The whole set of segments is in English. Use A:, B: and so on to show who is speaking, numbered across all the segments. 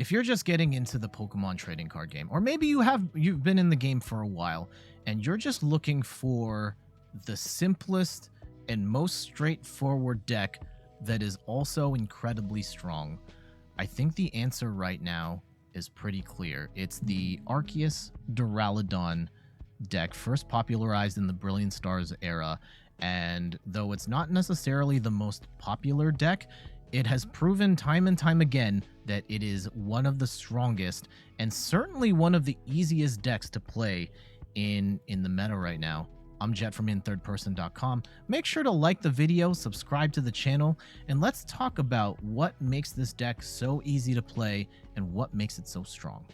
A: if you're just getting into the Pokemon trading card game, or maybe you've been in the game for a while and you're just looking for the simplest and most straightforward deck that is also incredibly strong, I think the answer right now is pretty clear. It's the Arceus Duraludon deck, first popularized in the Brilliant Stars era, and though it's not necessarily the most popular deck, it has proven time and time again that it is one of the strongest and certainly one of the easiest decks to play in the meta right now. I'm Jet from inthirdperson.com. Make sure to like the video, subscribe to the channel, and let's talk about what makes this deck so easy to play and what makes it so strong.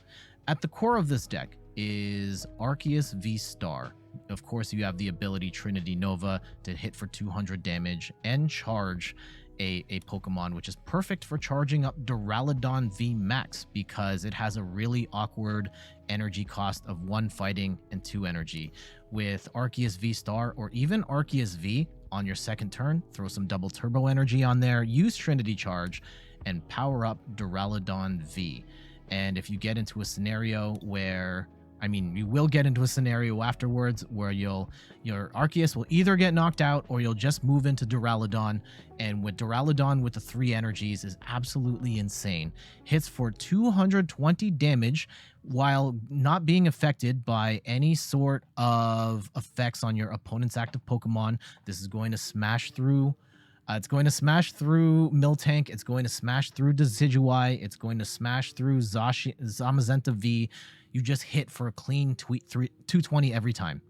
A: At the core of this deck is Arceus VSTAR. Of course, you have the ability Trinity Nova to hit for 200 damage and charge a Pokemon, which is perfect for charging up Duraludon VMAX because it has a really awkward energy cost of 1 fighting and 2 energy. With Arceus VSTAR or even Arceus V on your second turn, throw some double turbo energy on there, use Trinity Charge, and power up Duraludon V. And if you get into a scenario where, you will get into a scenario afterwards where your Arceus will either get knocked out or you'll just move into Duraludon. And with Duraludon with the 3 energies is absolutely insane. Hits for 220 damage while not being affected by any sort of effects on your opponent's active Pokemon. This is going to smash through. It's going to smash through Miltank. It's going to smash through Decidueye. It's going to smash through Zamazenta V. You just hit for a clean 220 every time.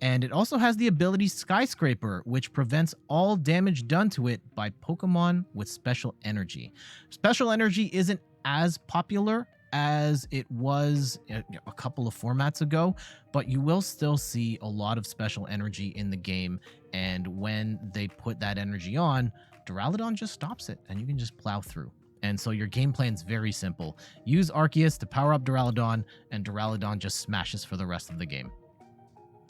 A: And it also has the ability Skyscraper, which prevents all damage done to it by Pokemon with Special Energy. Special Energy isn't as popular as it was a couple of formats ago, but you will still see a lot of Special Energy in the game, and when they put that energy on, Duraludon just stops it, and you can just plow through. And so your game plan is very simple. Use Arceus to power up Duraludon, and Duraludon just smashes for the rest of the game.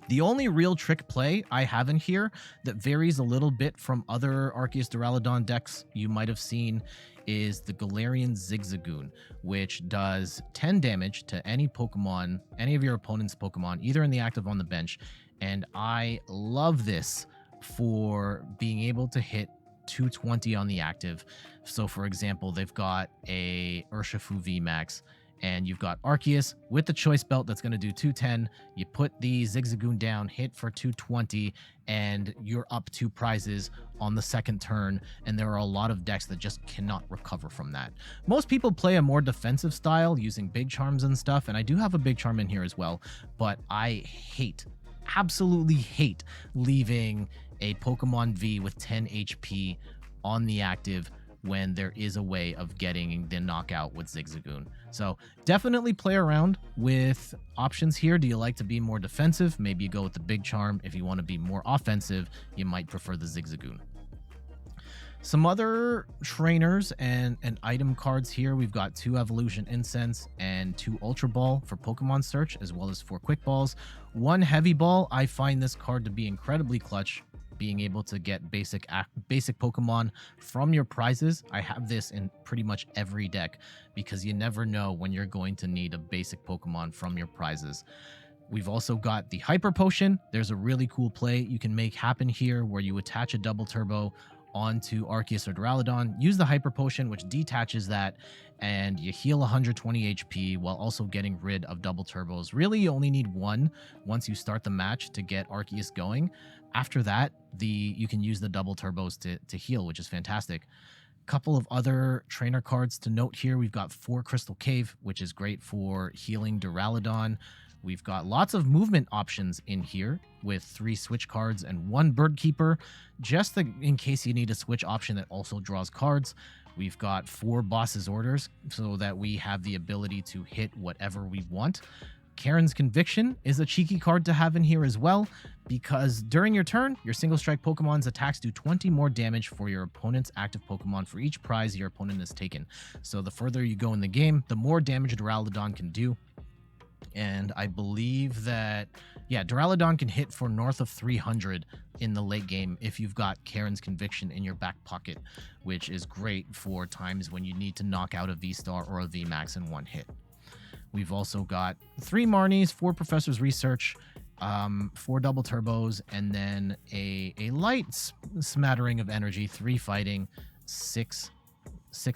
A: The only real trick play I have in here that varies a little bit from other Arceus Duraludon decks you might have seen is the Galarian Zigzagoon, which does 10 damage to any Pokemon, any of your opponent's Pokemon, either in the active or on the bench. And I love this for being able to hit 220 on the active. So for example, they've got a Urshifu VMAX, and you've got Arceus with the Choice Belt that's going to do 210. You put the Zigzagoon down, hit for 220, and you're up 2 prizes on the second turn. And there are a lot of decks that just cannot recover from that. Most people play a more defensive style using Big Charms and stuff, and I do have a Big Charm in here as well, but I absolutely hate leaving a Pokemon V with 10 HP on the active when there is a way of getting the knockout with Zigzagoon. So definitely play around with options here. Do you like to be more defensive? Maybe you go with the Big Charm. If you want to be more offensive, you might prefer the Zigzagoon. Some other trainers and item cards here. We've got 2 Evolution Incense and 2 Ultra Ball for Pokemon Search, as well as 4 Quick Balls. 1 Heavy Ball. I find this card to be incredibly clutch, being able to get basic Pokemon from your prizes. I have this in pretty much every deck because you never know when you're going to need a basic Pokemon from your prizes. We've also got the Hyper Potion. There's a really cool play you can make happen here where you attach a double turbo onto Arceus or Duraludon, use the Hyper Potion, which detaches that, and you heal 120 HP while also getting rid of double turbos. Really, you only need 1 once you start the match to get Arceus going. After that, you can use the double turbos to heal, which is fantastic. Couple of other trainer cards to note here. We've got 4 Crystal Cave, which is great for healing Duraludon. We've got lots of movement options in here with 3 switch cards and 1 Bird Keeper, just in case you need a switch option that also draws cards. We've got 4 Boss's Orders so that we have the ability to hit whatever we want. Karen's Conviction is a cheeky card to have in here as well, because during your turn, your single strike Pokemon's attacks do 20 more damage for your opponent's active Pokemon for each prize your opponent has taken. So the further you go in the game, the more damage Duraludon can do. And I believe that Yeah, Duraludon can hit for north of 300 in the late game if you've got Karen's Conviction in your back pocket, which is great for times when you need to knock out a V-Star or a VMAX in one hit. We've also got 3 Marnies, 4 Professor's Research, 4 Double Turbos, and then a light smattering of energy, 3 Fighting, 6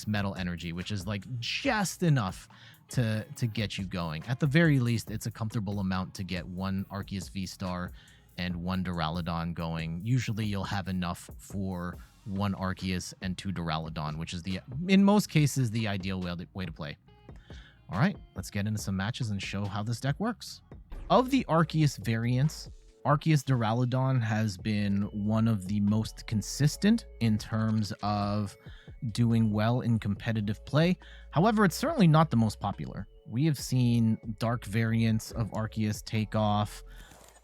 A: Metal Energy, which is like just enough to get you going. At the very least, it's a comfortable amount to get 1 Arceus V-Star and 1 Duraludon going. Usually you'll have enough for 1 Arceus and 2 Duraludon, which is in most cases the ideal way to play. All right, let's get into some matches and show how this deck works. Of the Arceus variants, Arceus Duraludon has been one of the most consistent in terms of doing well in competitive play. However, it's certainly not the most popular. We have seen dark variants of Arceus take off,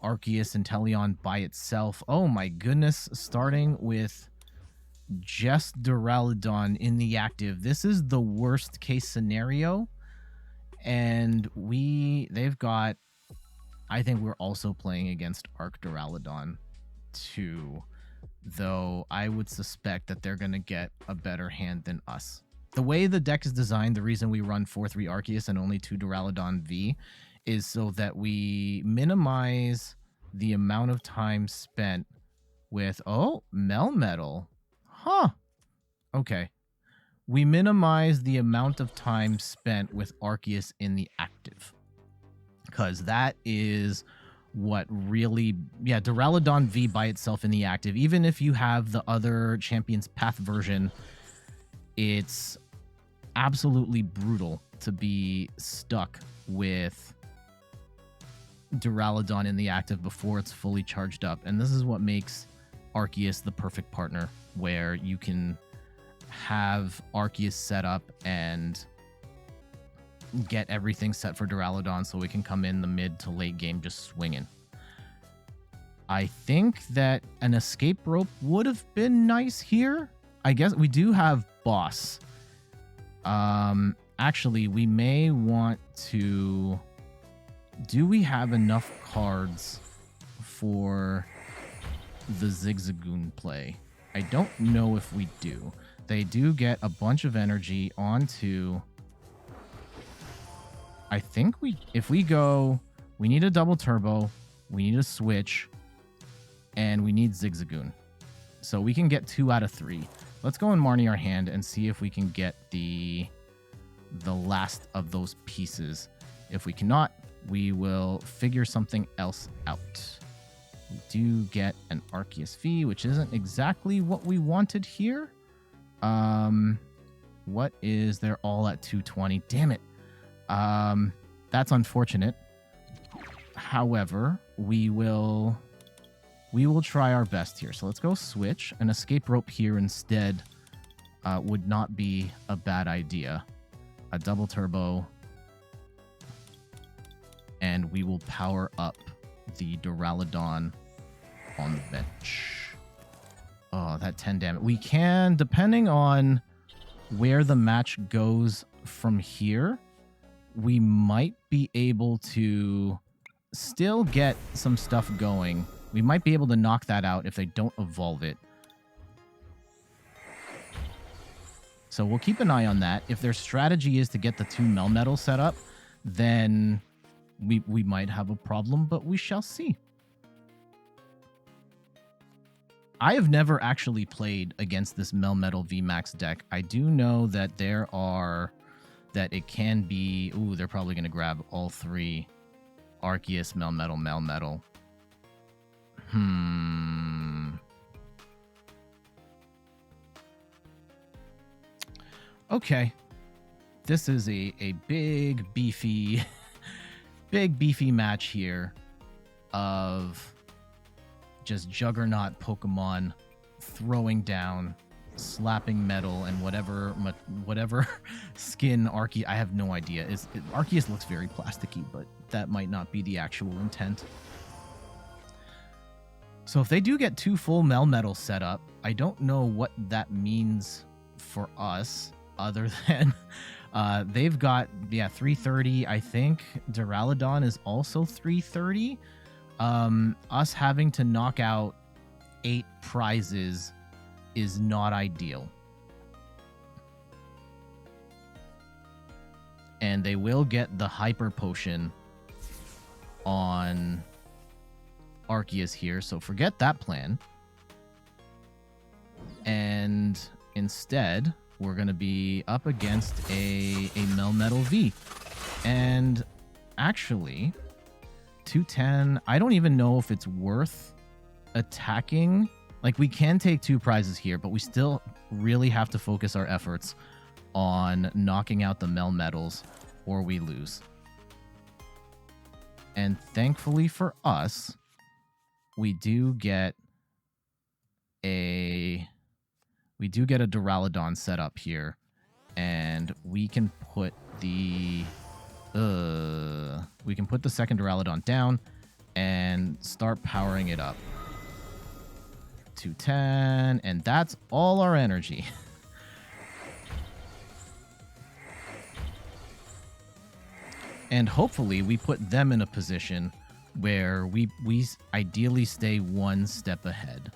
A: Arceus Inteleon by itself. Oh my goodness, starting with just Duraludon in the active. This is the worst case scenario. And they've got, I think we're also playing against Arc Duraludon too, though I would suspect that they're going to get a better hand than us. The way the deck is designed, the reason we run 4-3 Arceus and only 2 Duraludon V is so that we minimize the amount of time spent with, oh, Melmetal. Huh. Okay. We minimize the amount of time spent with Arceus in the active. Because that is what really... Yeah, Duraludon V by itself in the active. Even if you have the other Champion's Path version, it's absolutely brutal to be stuck with Duraludon in the active before it's fully charged up. And this is what makes Arceus the perfect partner, where you can have Arceus set up and get everything set for Duraludon so we can come in the mid to late game just swinging. I think that an escape rope would have been nice here. I guess we do have boss. Actually, we may want to... Do we have enough cards for the Zigzagoon play? I don't know if we do. They do get a bunch of energy onto... I think if we go... We need a double turbo, we need a switch, and we need Zigzagoon. So we can get 2 out of 3. Let's go and Marnie our hand and see if we can get the last of those pieces. If we cannot, we will figure something else out. We do get an Arceus V, which isn't exactly what we wanted here. What is... They're all at 220. Damn it. That's unfortunate. However, we will try our best here. So let's go switch. An escape rope here instead would not be a bad idea. A double turbo. And we will power up the Duraludon on the bench. Oh, that 10 damage. We can, depending on where the match goes from here, we might be able to still get some stuff going. We might be able to knock that out if they don't evolve it. So we'll keep an eye on that. If their strategy is to get the 2 Melmetal set up, then we might have a problem, but we shall see. I have never actually played against this Melmetal VMAX deck. I do know that that it can be... Ooh, they're probably going to grab all 3. Arceus, Melmetal. Okay. This is a big, beefy... big, beefy match here of just juggernaut Pokemon throwing down, slapping metal, and whatever skin Arceus... I have no idea. Arceus looks very plasticky, but that might not be the actual intent. So if they do get 2 full Melmetal set up, I don't know what that means for us, other than they've got 330. I think Duraludon is also 330. us having to knock out 8 prizes is not ideal. And they will get the Hyper Potion on Arceus here, so forget that plan. And instead, we're going to be up against a Melmetal V. And actually, 210, I don't even know if it's worth attacking. Like, we can take 2 prizes here, but we still really have to focus our efforts on knocking out the Melmetals, or we lose. And thankfully for us, we do get a Duraludon set up here, and we can put the second Duraludon down and start powering it up. 210, and that's all our energy. And hopefully we put them in a position where we ideally stay 1 step ahead.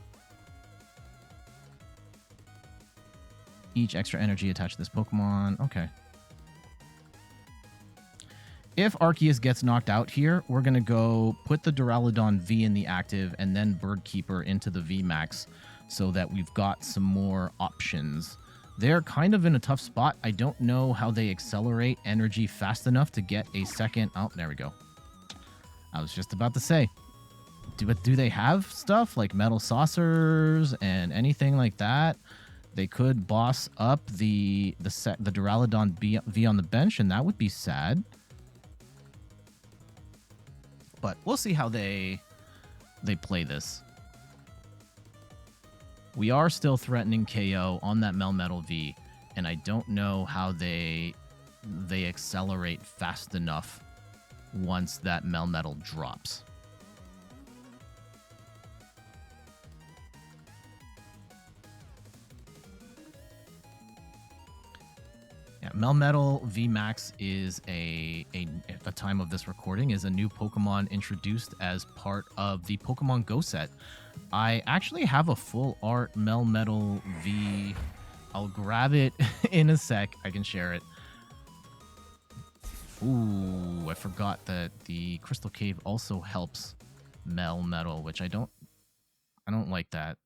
A: Each extra energy attached to this Pokemon. Okay. If Arceus gets knocked out here, we're going to go put the Duraludon V in the active and then Bird Keeper into the VMAX so that we've got some more options. They're kind of in a tough spot. I don't know how they accelerate energy fast enough to get a second... Oh, there we go. I was just about to say, do they have stuff like metal saucers and anything like that? They could boss up the Duraludon V on the bench, and that would be sad. But we'll see how they play this. We are still threatening KO on that Melmetal V, and I don't know how they accelerate fast enough once that Melmetal drops. Yeah, Melmetal VMAX is at the time of this recording, is a new Pokemon introduced as part of the Pokemon Go set. I actually have a full art Melmetal V. I'll grab it in a sec. I can share it. Ooh, I forgot that the Crystal Cave also helps Melmetal, which I don't like that.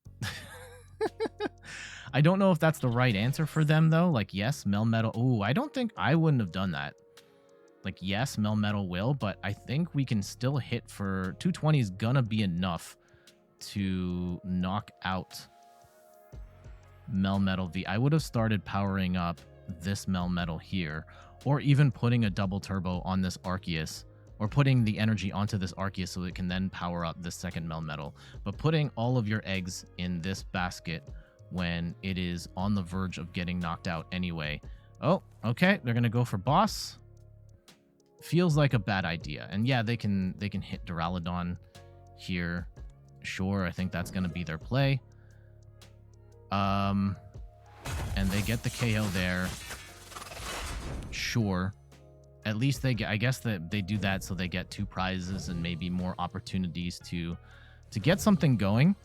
A: I don't know if that's the right answer for them, though. Like, yes, Melmetal... Ooh, I wouldn't have done that. Like, yes, Melmetal will, but I think we can still hit for... 220 is gonna be enough to knock out Melmetal V. I would have started powering up this Melmetal here, or even putting a double turbo on this Arceus, or putting the energy onto this Arceus so it can then power up the second Melmetal. But putting all of your eggs in this basket when it is on the verge of getting knocked out anyway. Oh, okay, they're gonna go for boss. Feels like a bad idea. And yeah, they can hit Duraludon here. Sure, I think that's gonna be their play. And they get the KO there. Sure. At least they get, I guess that they do that so they get 2 prizes and maybe more opportunities to get something going.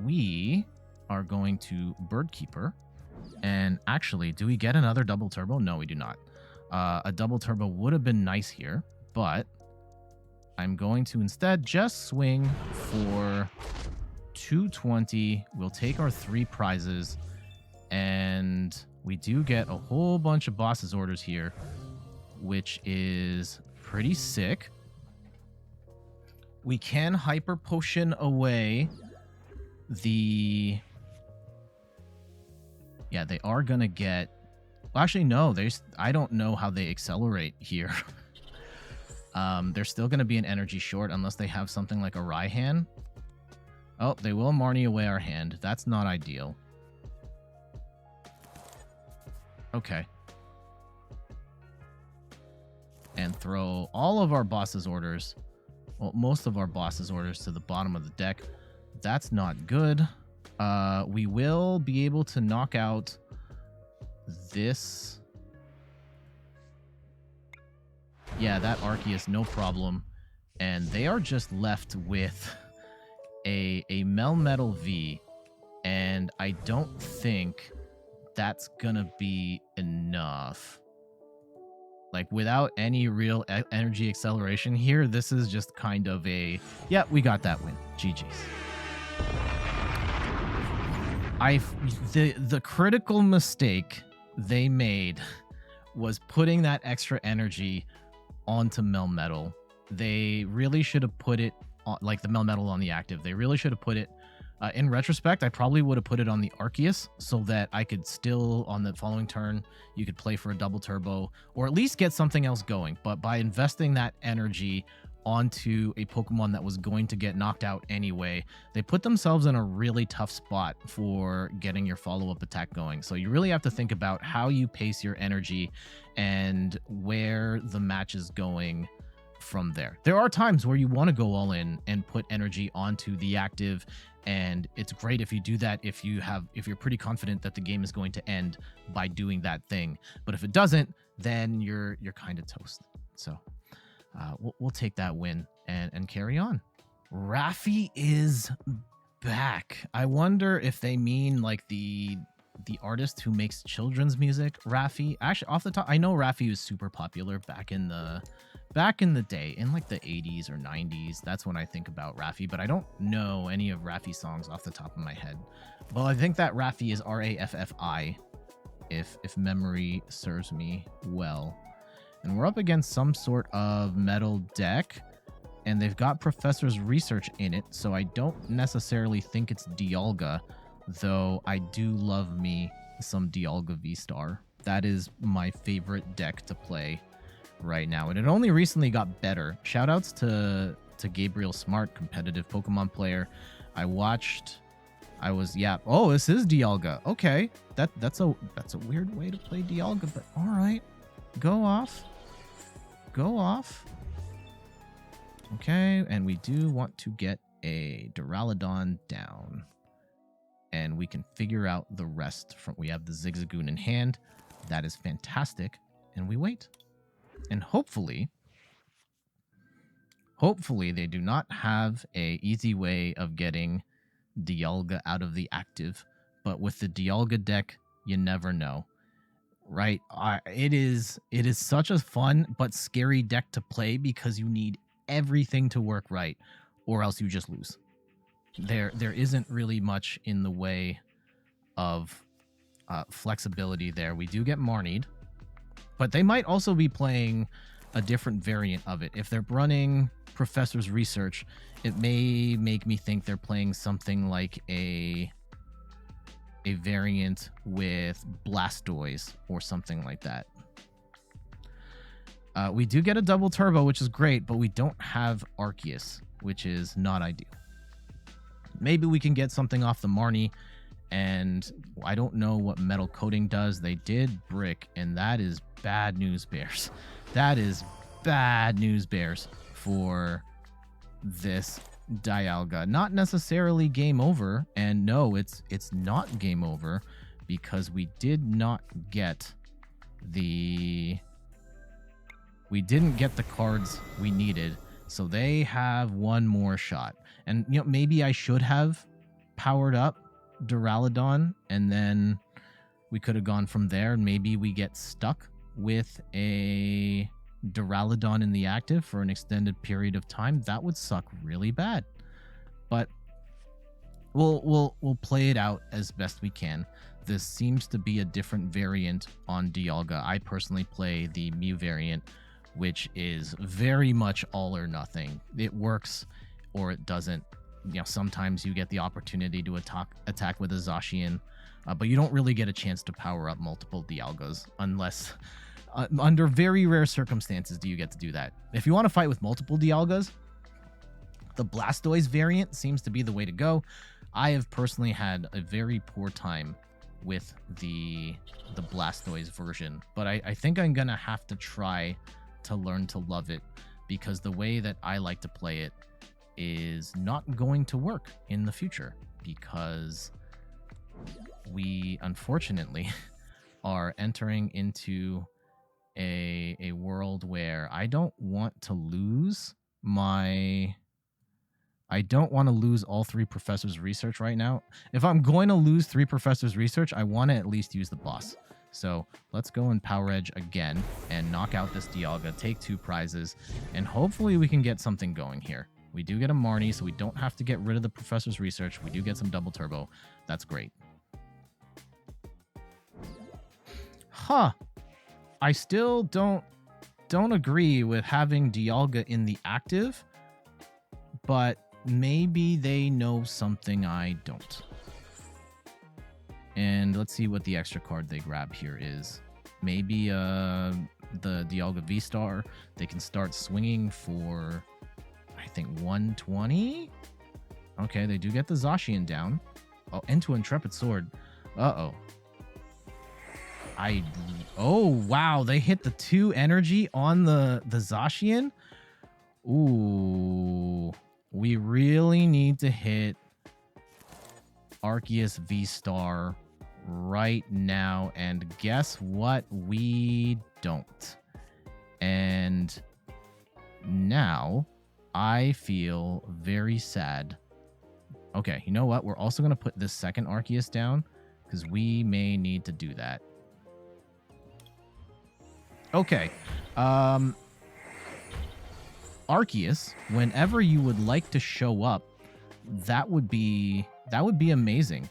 A: We are going to Bird Keeper. And actually, do we get another double turbo? No, we do not. A double turbo would have been nice here, but I'm going to instead just swing for 220. We'll take our 3 prizes, and we do get a whole bunch of boss's orders here, which is pretty sick. We can Hyper Potion away the... Yeah, they are going to get... Well, actually, no. I don't know how they accelerate here. They're still going to be an energy short unless they have something like a Raihan. Oh, they will Marnie away our hand. That's not ideal. Okay. And throw all of our boss's orders... Well, most of our boss's orders to the bottom of the deck. That's not good. We will be able to knock out this Yeah, that Arceus, no problem. And they are just left with a Melmetal V, and I don't think that's gonna be enough. Like, without any real energy acceleration here, this is just kind of a, yeah, we got that win. GG's. The critical mistake they made was putting that extra energy onto Melmetal. They really should have put it on, like the Melmetal on the active. They really should have put it, in retrospect, I probably would have put it on the Arceus so that I could still, on the following turn, you could play for a double turbo or at least get something else going. But by investing that energy onto a Pokemon that was going to get knocked out anyway, they put themselves in a really tough spot for getting your follow-up attack going. So you really have to think about how you pace your energy and where the match is going from there. There are times where you want to go all in and put energy onto the active, and it's great if you do that if you're pretty confident that the game is going to end by doing that thing. But if it doesn't, then you're kind of toast. So we'll take that win and carry on. Raffi is back. I wonder if they mean like the artist who makes children's music, Raffi. Actually, off the top, I know Raffi was super popular back in the day, in like the 80s or 90s. That's when I think about Raffi, but I don't know any of Raffi's songs off the top of my head. Well, I think that Raffi is Raffi, if memory serves me well. And we're up against some sort of metal deck, and they've got Professor's Research in it, so I don't necessarily think it's Dialga, though I do love me some Dialga V-STAR. That is my favorite deck to play right now, and it only recently got better. Shoutouts to Gabriel Smart, competitive Pokemon player. Oh, this is Dialga. Okay, that's a weird way to play Dialga, but all right, go off. Okay, and we do want to get a Duraludon down, and we can figure out the rest from. We have the Zigzagoon in hand. That is fantastic, and we wait. And hopefully they do not have a easy way of getting Dialga out of the active. But with the Dialga deck, you never know, right? It is such a fun but scary deck to play because you need everything to work right, or else you just lose. There isn't really much in the way of flexibility there. We do get Marnied, but they might also be playing a different variant of it. If they're running Professor's Research, it may make me think they're playing something like a variant with Blastoise or something like that. We do get a double turbo, which is great, but we don't have Arceus, which is not ideal. Maybe we can get something off the Marnie, and I don't know what metal coating does. They did brick, and that is bad news bears. That is bad news bears for this Dialga. Not necessarily game over, and no, it's not game over because we did not get the cards we needed, so they have one more shot. And maybe I should have powered up Duraludon, and then we could have gone from there, and maybe we get stuck with a Duraludon in the active for an extended period of time. That would suck really bad, but we'll play it out as best we can. This seems to be a different variant on Dialga. I personally play the Mew variant, which is very much all or nothing. It works or it doesn't. Sometimes you get the opportunity to attack with a Zacian, but you don't really get a chance to power up multiple Dialgas unless under very rare circumstances do you get to do that. If you want to fight with multiple Dialgas, the Blastoise variant seems to be the way to go. I have personally had a very poor time with the Blastoise version, but I think I'm gonna have to try to learn to love it, because the way that I like to play it is not going to work in the future, because we unfortunately are entering into a world where I don't want to lose my... I don't want to lose all 3 professors' research right now. If I'm going to lose 3 professors' research, I want to at least use the boss. So let's go and Power Edge again and knock out this Dialga, take 2 prizes, and hopefully we can get something going here. We do get a Marnie, so we don't have to get rid of the professor's research. We do get some double turbo. That's great. Huh. I still don't agree with having Dialga in the active, but maybe they know something I don't. And let's see what the extra card they grab here is. Maybe the Dialga V-STAR. They can start swinging for, I think, 120? Okay, they do get the Zacian down. Oh, into Intrepid Sword. Uh-oh. Oh, wow. They hit the 2 energy on the Zacian. Ooh. We really need to hit Arceus V-STAR right now. And guess what? We don't. And now I feel very sad. Okay, you know what? We're also going to put this second Arceus down because we may need to do that. Okay. Arceus, whenever you would like to show up, that would be amazing.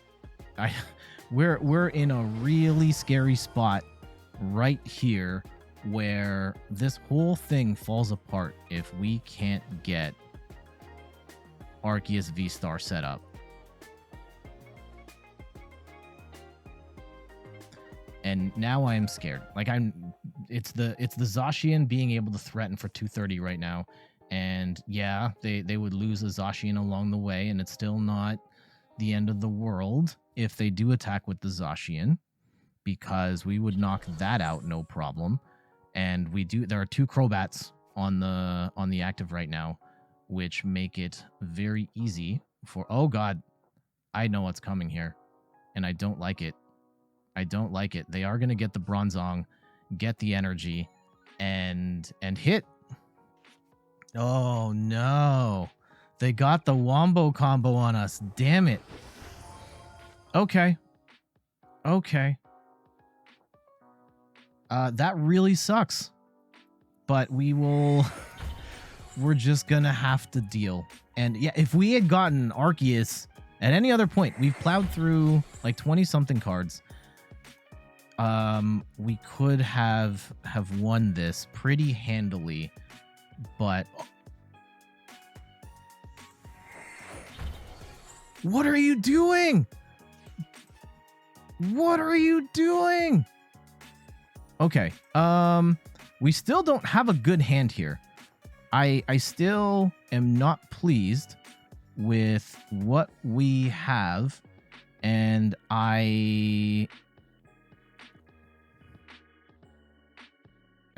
A: We're in a really scary spot right here where this whole thing falls apart if we can't get Arceus V-STAR set up. And now I am scared. Like it's the Zacian being able to threaten for 230 right now. And yeah, they would lose a Zacian along the way, and it's still not the end of the world if they do attack with the Zacian, because we would knock that out no problem. And there are 2 Crobats on the active right now, which make it very easy for... Oh god, I know what's coming here, and I don't like it. I don't like it. They are going to get the Bronzong, get the energy, and hit. Oh, no. They got the Wombo combo on us. Damn it. Okay. Okay. That really sucks. But we're just going to have to deal. And yeah, if we had gotten Arceus at any other point, we've plowed through like 20-something cards. We could have won this pretty handily, but what are you doing? What are you doing? Okay. We still don't have a good hand here. I still am not pleased with what we have, and I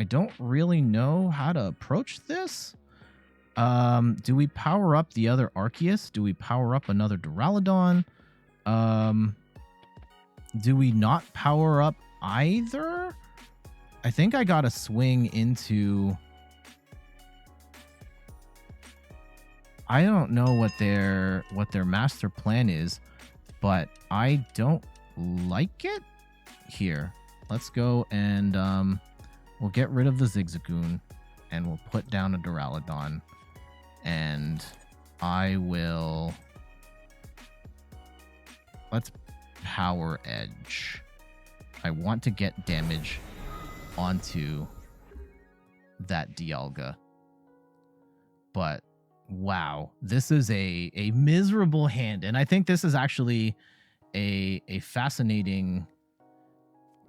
A: don't really know how to approach this. Do we power up the other Arceus? Do we power up another Duraludon? Do we not power up either? I think I gotta swing into... I don't know what their master plan is, but I don't like it here. Let's go and we'll get rid of the Zigzagoon, and we'll put down a Duraludon, and I will... Let's Power Edge. I want to get damage onto that Dialga. But, wow, this is a miserable hand, and I think this is actually a fascinating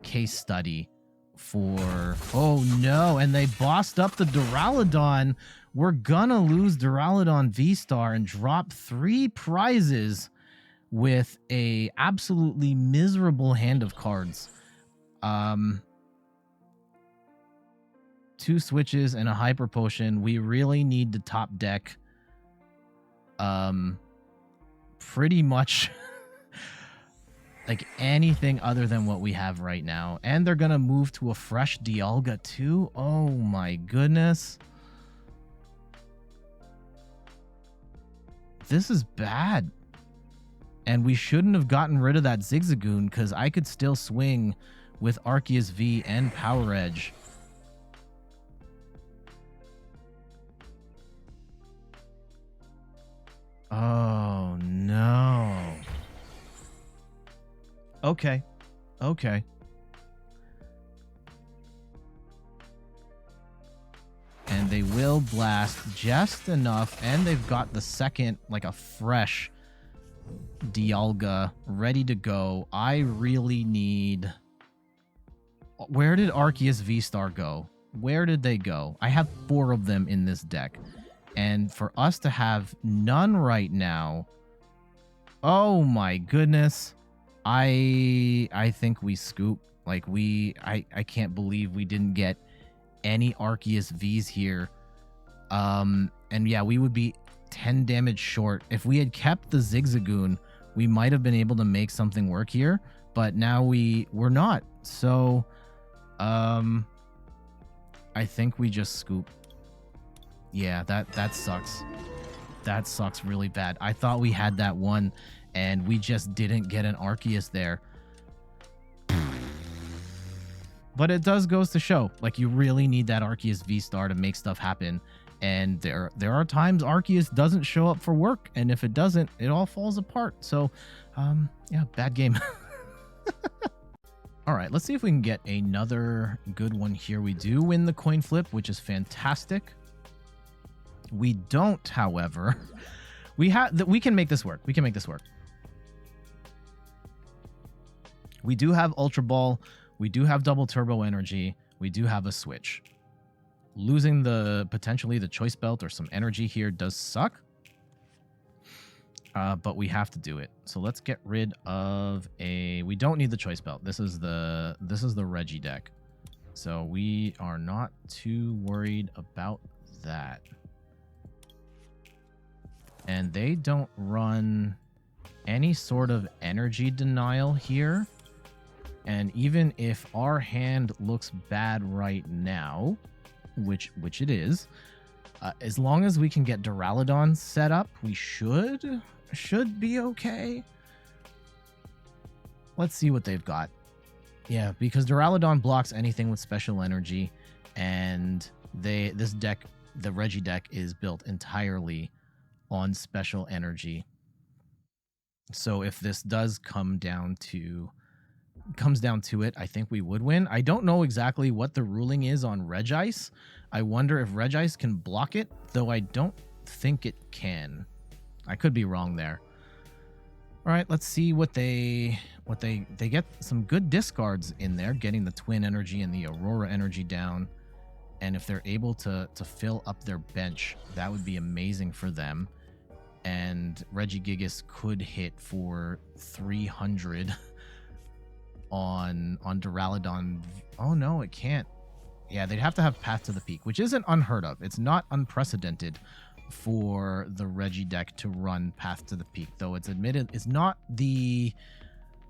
A: case study for... Oh no, and they bossed up the Duraludon. We're gonna lose Duraludon V-STAR and drop 3 prizes with a absolutely miserable hand of cards. 2 switches and a Hyper Potion. We really need to top deck pretty much like anything other than what we have right now. And they're gonna move to a fresh Dialga too. Oh my goodness. This is bad. And we shouldn't have gotten rid of that Zigzagoon, because I could still swing with Arceus V and Power Edge. Oh no. Okay. Okay. And they will blast just enough, and they've got the second, like a fresh Dialga ready to go. I really need... Where did Arceus VSTAR go? Where did they go? I have 4 of them in this deck. And for us to have none right now... Oh my goodness. I think we scoop. Like I can't believe we didn't get any Arceus Vs here. And yeah, we would be 10 damage short. If we had kept the Zigzagoon, we might have been able to make something work here, but now we're not. So I think we just scoop. Yeah, that sucks. That sucks really bad. I thought we had that one, and we just didn't get an Arceus there. But it goes to show, like, you really need that Arceus VSTAR to make stuff happen. And there are times Arceus doesn't show up for work, and if it doesn't, it all falls apart. So, yeah, bad game. All right, let's see if we can get another good one here. We do win the coin flip, which is fantastic. We don't, however. We can make this work. We can make this work. We do have Ultra Ball. We do have double turbo energy. We do have a switch. Losing potentially the choice belt or some energy here does suck. But we have to do it. So let's get rid of we don't need the choice belt. This is the Regi-deck. So we are not too worried about that. And they don't run any sort of energy denial here. And even if our hand looks bad right now, which it is, as long as we can get Duraludon set up, we should be okay. Let's see what they've got. Yeah, because Duraludon blocks anything with special energy, and this deck, the Regi-deck, is built entirely on special energy. So if this does comes down to it, I think we would win. I don't know exactly what the ruling is on Regice. I wonder if Regice can block it, though I don't think it can. I could be wrong there. All right, let's see what they get. Some good discards in there, getting the Twin energy and the Aurora energy down. And if they're able to fill up their bench, that would be amazing for them. And Regigigas could hit for 300 on Duraludon. Oh no, it can't. Yeah, they'd have to have Path to the Peak, which isn't unheard of. It's not unprecedented for the Regi-deck to run Path to the Peak, though it's admitted it's not the...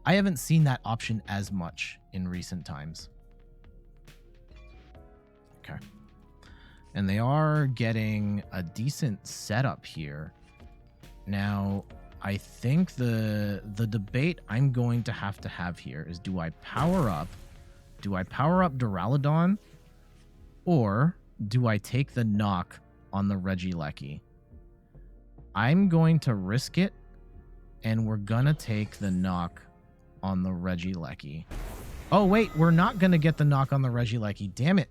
A: I haven't seen that option as much in recent times. Okay. And they are getting a decent setup here. Now, I think the debate I'm going to have here is, do I power up Duraludon, or do I take the knock on the Regi-lecky? I'm going to risk it, and we're gonna take the knock on the Regi-lecky. Oh wait, we're not gonna get the knock on the Regi-lecky. Damn it.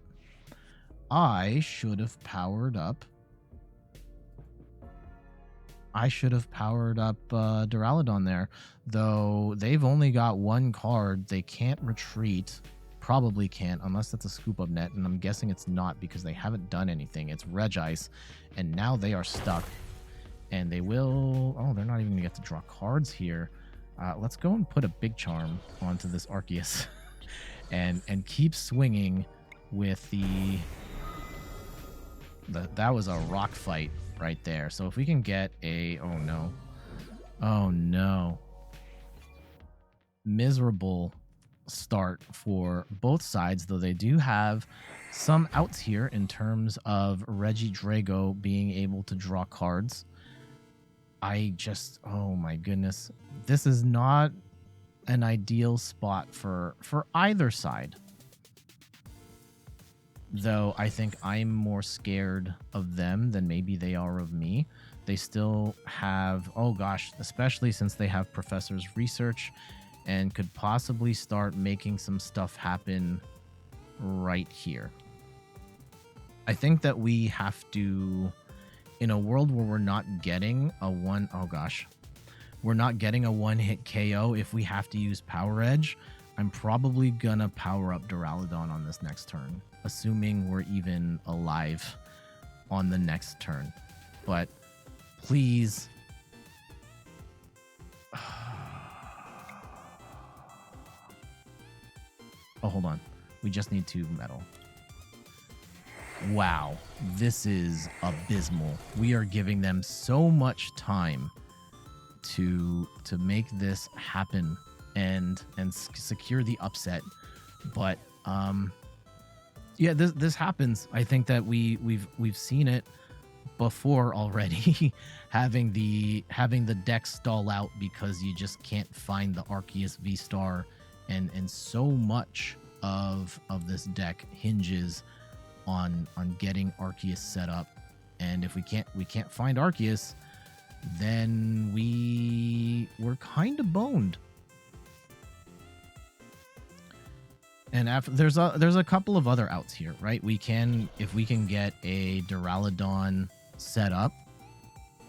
A: I should have powered up Duraludon there, though they've only got one card. They can't retreat. Probably can't, unless that's a scoop up net, and I'm guessing it's not because they haven't done anything. It's Regice, and now they are stuck. And they will... Oh, they're not even going to get to draw cards here. Let's go and put a Big Charm onto this Arceus and keep swinging with that was a rock fight right there. So if we can get a... Oh, no. Oh, no. miserable start for both sides, though they do have some outs here in terms of Regi-Drago being able to draw cards. Oh my goodness. This is not an ideal spot for either side. Though I think I'm more scared of them than maybe they are of me. They still have, oh gosh, especially since they have Professor's Research and could possibly start making some stuff happen right here. I think that we have to, in a world where we're not getting a we're not getting a one-hit KO if we have to use Power Edge, I'm probably gonna power up Duraludon on this next turn, assuming we're even alive on the next turn. But please. Oh, hold on. We just need 2 metal. Wow, this is abysmal. We are giving them so much time to make this happen and secure the upset. But yeah, this happens. I think that we've seen it before already, having the deck stall out because you just can't find the Arceus V-STAR, and so much of this deck hinges on getting Arceus set up. And if we can't find Arceus, then we're kind of boned. And after there's a couple of other outs here, right? If we can get a Duraludon set up.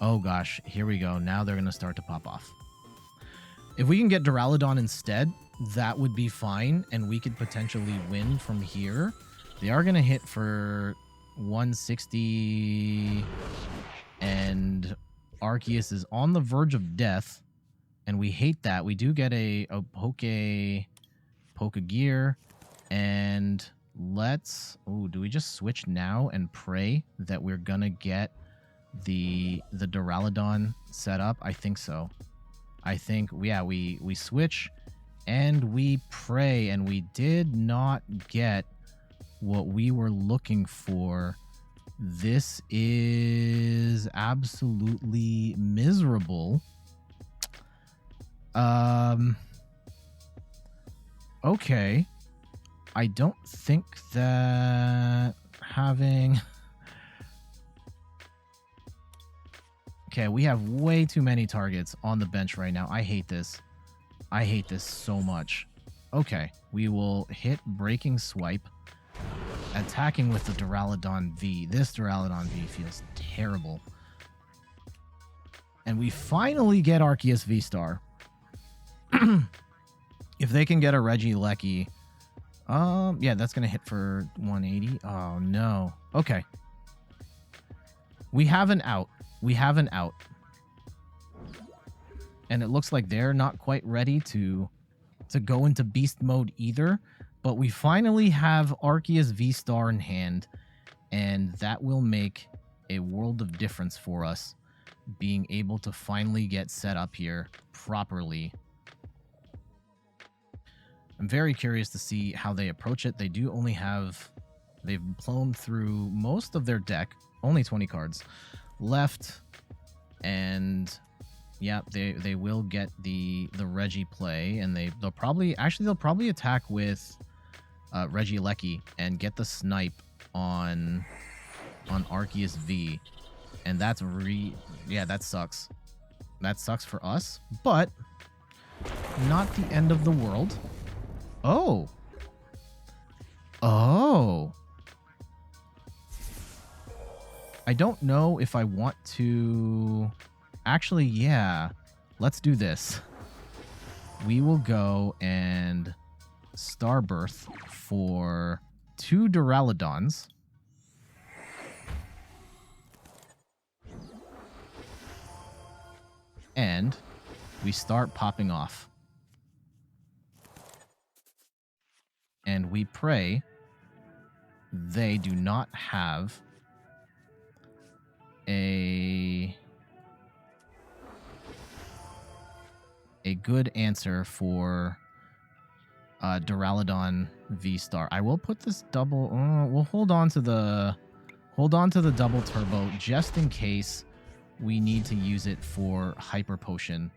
A: Oh gosh, here we go. Now they're gonna start to pop off. If we can get Duraludon instead, that would be fine, and we could potentially win from here. They are gonna hit for 160, and Arceus is on the verge of death, and we hate that. We do get a Pokégear, and do we just switch now and pray that we're gonna get the Duraludon set up? I think so. I think, yeah, we switch and we pray, and we did not get what we were looking for. This is absolutely miserable. Okay. I don't think that having... Okay, we have way too many targets on the bench right now. I hate this. I hate this so much. Okay, we will hit Breaking Swipe. Attacking with the Duraludon V. This Duraludon V feels terrible. And we finally get Arceus V-STAR. If they can get a Regi-Lecky... yeah, that's going to hit for 180. Oh, no. Okay. We have an out. We have an out. And it looks like they're not quite ready to go into beast mode either. But we finally have Arceus V-STAR in hand, and that will make a world of difference for us, being able to finally get set up here properly. I'm very curious to see how they approach it. They do only have... They've blown through most of their deck, only 20 cards left, and... Yeah, they will get the Regi play, and they'll probably attack with Regi-Lecky and get the snipe on Arceus V, and that sucks. That sucks for us, but not the end of the world. Oh. I don't know if I want to... Actually, yeah. Let's do this. We will go and Starbirth for 2 Duraludons. And we start popping off. And we pray they do not have a good answer for Duraludon V-STAR. I will put this double... we'll hold on to the double turbo just in case we need to use it for Hyper Potion.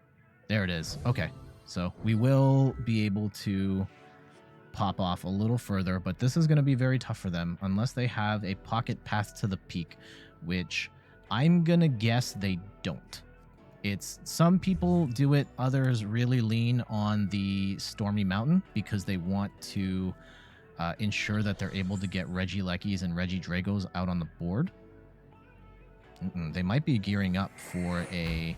A: There it is. Okay, so we will be able to pop off a little further, but this is going to be very tough for them unless they have a pocket path to the peak, which I'm going to guess they don't. It's some people do it, others really lean on the Stormy Mountain because they want to ensure that they're able to get Regi-Leckis and Regi-Dragos out on the board. They might be gearing up for a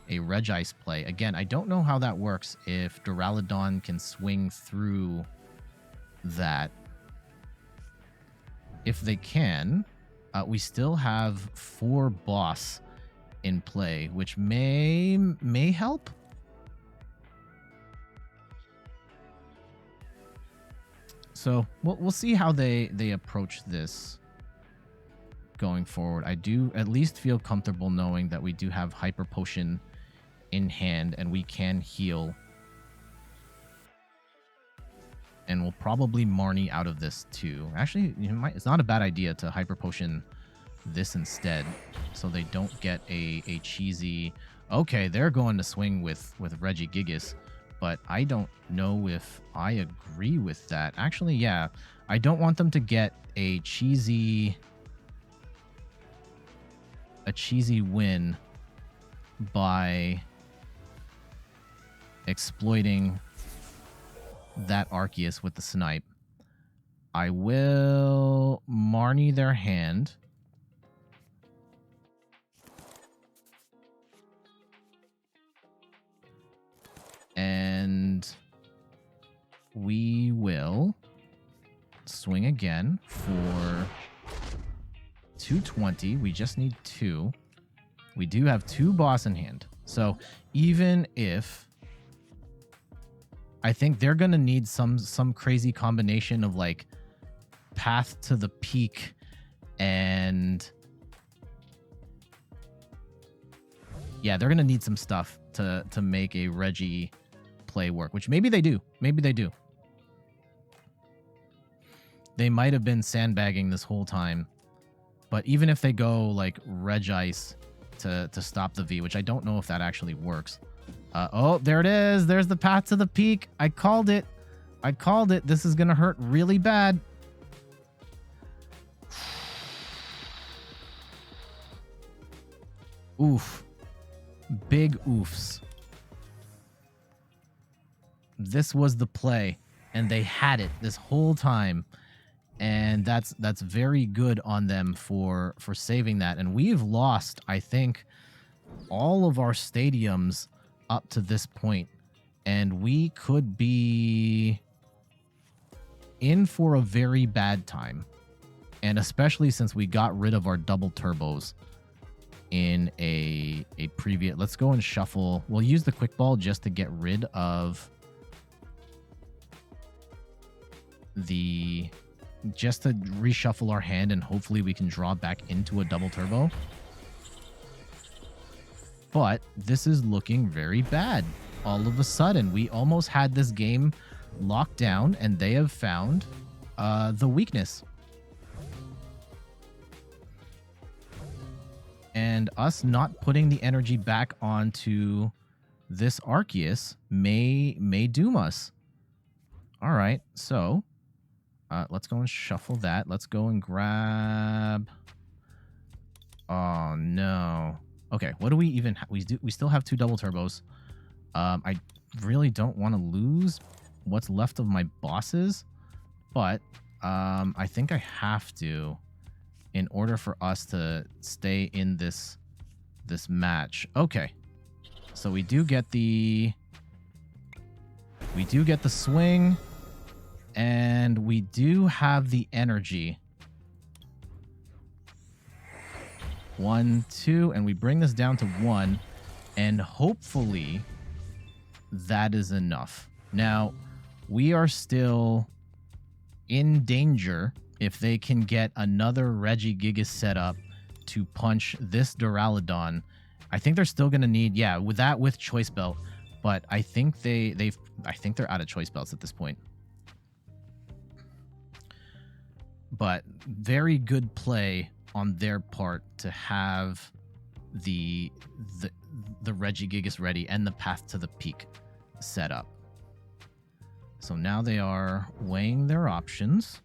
A: Regice play. Again, I don't know how that works if Duraludon can swing through that. If they can, we still have 4 boss in play, which may help. So we'll see how they approach this going forward. I do at least feel comfortable knowing that we do have Hyper Potion in hand and we can heal. And we'll probably Marnie out of this too. Actually, it's not a bad idea to Hyper Potion this instead, so they don't get a cheesy... Okay, they're going to swing with Regigigas, but I don't know if I agree with that. Actually, yeah, I don't want them to get a cheesy win by exploiting that Arceus with the snipe. I will Marnie their hand. And we will swing again for 220. We just need 2. We do have 2 boss in hand. So even if... I think they're going to need some crazy combination of like path to the peak and... Yeah, they're going to need some stuff to make a Regi play work, which maybe they do. Maybe they do. They might have been sandbagging this whole time. But even if they go like Regice to stop the V, which I don't know if that actually works. Oh, there it is. There's the path to the peak. I called it. I called it. This is going to hurt really bad. Oof. Big oofs. This was the play, and they had it this whole time. And that's very good on them for saving that. And we've lost, I think, all of our stadiums up to this point, and we could be in for a very bad time. And especially since we got rid of our double turbos in a previous... Let's go and shuffle. We'll use the quick ball just to get rid of the... Just to reshuffle our hand, and hopefully we can draw back into a double turbo. But this is looking very bad. All of a sudden, we almost had this game locked down, and they have found the weakness. And us not putting the energy back onto this Arceus may doom us. All right, so let's go and shuffle that. Let's go and grab... Oh, no. Okay, what do we even... We still have 2 double turbos. I really don't want to lose what's left of my bosses, but I think I have to in order for us to stay in this match. Okay, so we do get the swing, and we do have the energy. 1, 2, and we bring this down to 1, and hopefully that is enough. Now, we are still in danger if they can get another Regigigas set up to punch this Duraludon. I think they're still going to need, with Choice Belt, but I think they're out of Choice Belts at this point. but very good play on their part to have the Regigigas ready and the path to the peak set up. So now they are weighing their options.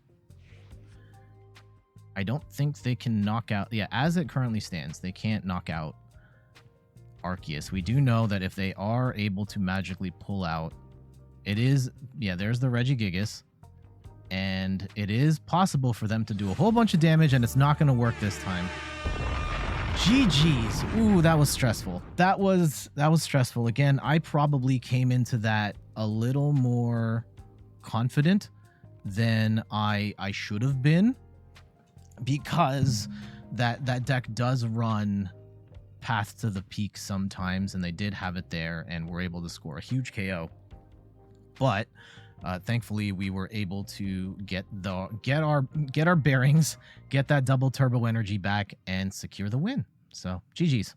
A: I don't think they can knock out... Yeah, as it currently stands, they can't knock out Arceus. We do know that if they are able to magically pull out... It is... Yeah, there's the Regigigas. And it is possible for them to do a whole bunch of damage, and it's not going to work this time. GG's. Ooh, that was stressful. That was stressful. Again, I probably came into that a little more confident than I should have been, because that deck does run Path to the Peak sometimes, and they did have it there and were able to score a huge KO. But thankfully, we were able to get our bearings, get that double turbo energy back, and secure the win. So, GG's.